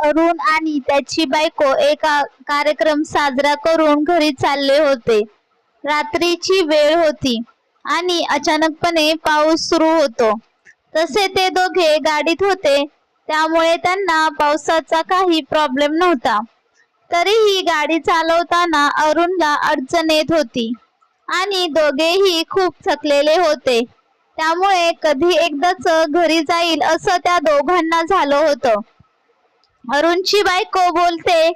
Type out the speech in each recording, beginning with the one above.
अरुण आणि त्याची बायको एका कार्यक्रम साजरा करून घरी चालले होते. रात्रीची वेळ होती आणि अचानकपणे पाऊस सुरू होतो. तसे ते दोघे गाडीत होते, त्यामुळे त्यांना पावसाचा काही प्रॉब्लेम नव्हता. तरीही गाडी चालवताना अरुणला अडचण येत होती आणि दोघेही खूप थकलेले होते. त्यामुळे कधी एकदाच घरी जाईल असं त्या दोघांना झालं होतं. अरुणची बायको बोलते,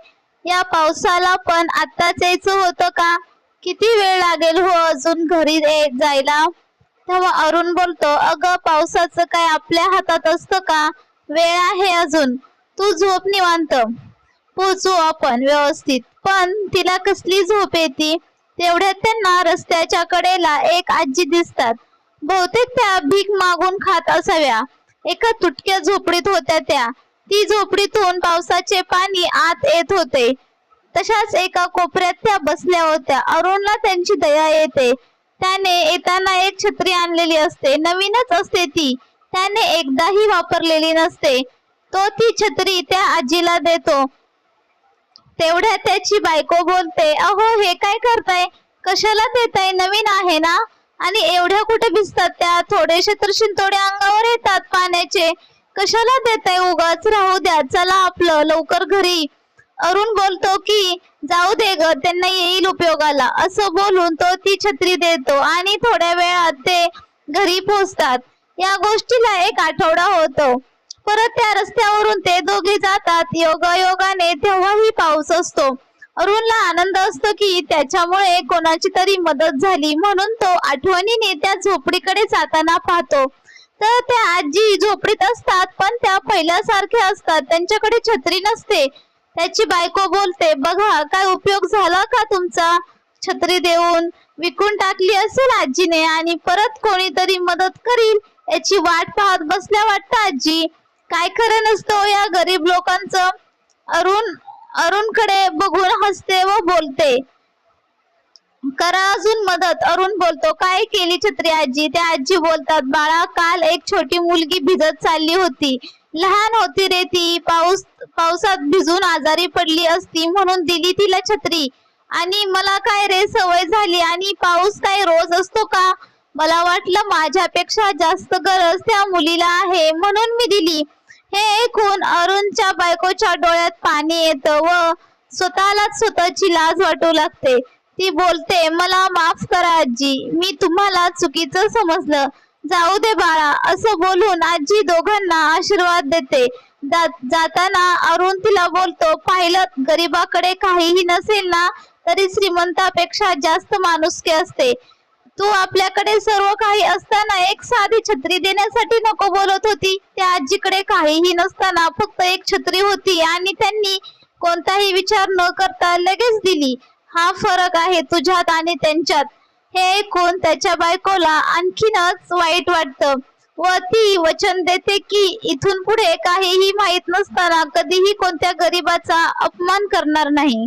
या पावसाला पण आत्ताच यायचं होतं का? किती वेळ लागेल हो अजून घरी जायला? तेव्हा अरुण बोलतो, अगं पावसाचं काय आपल्या हातात असतं का? वेळ आहे अजून, तू झोप निवांत, पोचू आपण व्यवस्थित. पण तिला कसली झोप येते? तेवढ्यात त्यांना रस्त्याच्या कडेला एक आजी दिसतात. बहुतेक त्या भीक मागून खात असाव्या. एका तुटक्या झोपडीत होत्या त्या. ती झोपडीतून पावसाचे पाणी आत येत होते. तशाच एका कोपऱ्यात त्या बसल्या होत्या. अरुणला त्यांची दया येते. त्याने येताना एक छत्री आणलेली असते, नवीनच असते ती, त्याने एकदाही वापरलेली नसते. तो ती छत्री त्या आजीला देतो. तेवढ्यात त्याची बायको बोलते, अहो हे काय करताय? कशाला देताय? नवीन आहे ना? आणि एवढ्या कुठे भिजतात त्या? थोडेसे तर शिंतोडे अंगावर येतात पाण्याचे. कशाला देताय? उगाच राहू द्या, चला आपलं लवकर घरी. अरुण बोलतो की जाऊ दे ग, त्यांना येईल उपयोगाला. असं बोलून तो ती छत्री देतो आणि थोड्या वेळात ते घरी पोहोचतात. या गोष्टीला एक आठवडा होतो. परत त्या रस्त्यावरून ते दोघे जातात. योगायोगाने तेव्हाही पाऊस असतो. अरुणला आनंद असतो की त्याच्यामुळे कोणाची तरी मदत झाली, म्हणून तो आठवणीने त्या झोपडीकडे जाताना पाहतो. तर त्या आजी झोपडीत असतात, पण त्या पहिल्यासारख्या असतात, त्यांच्याकडे छत्री नसते. त्याची बायको बोलते, बघा काय उपयोग झाला का तुमचा? छत्री देऊन विकून टाकली असेल आजीने आणि परत कोणीतरी मदत करील याची वाट पाहत बसल्या वाटतं आजी. काय खरं नसतं या गरीब लोकांचं. अरुणकडे बघून हसते व बोलते, करा अजून मदत. अरुण बोलतो, काय केली छत्री आजी? त्या आजी बोलतात, बाळा काल एक छोटी मुलगी भिजत चालली होती. लहान होती रे ती, पावसात भिजून आजारी पडली असती म्हणून दिली तिला छत्री. आणि मला काय रे सवय झाली, आणि पाऊस काय रोज असतो का? मला वाटलं माझ्यापेक्षा जास्त गरज त्या मुलीला आहे म्हणून मी दिली. हे ऐकून अरुणच्या बायकोच्या डोळ्यात पाणी येतं व स्वतःलाच स्वतःची लाज वाटू लागते. ती बोलते, मला माफ करा आजी, मी तुम्हाला चुकीचं समजलं, जाऊ दे बाळा. असं बोलून आजी दोघांना आशीर्वाद देते. जाताना अरुण तिला बोलतो, पाहिलं गरीबाकडे काहीही नसेल ना तरी श्रीमंतापेक्षा जास्त माणुसकी असते. तू आपल्याकडे सर्व काही असताना एक साधी छत्री देण्यासाठी नको बोलत होती. त्या आजीकडे काहीही नसताना फक्त एक छत्री होती आणि त्यांनी कोणताही विचार न करता लगेच दिली. हा फरक आहे तुझ्यात आणि त्यांच्यात. हे ऐकून त्याच्या बायकोला आणखीनच वाईट वाटतं व ती वचन देते की इथून पुढे काहीही माहित नसताना कधीही कोणत्या गरीबाचा अपमान करणार नाही.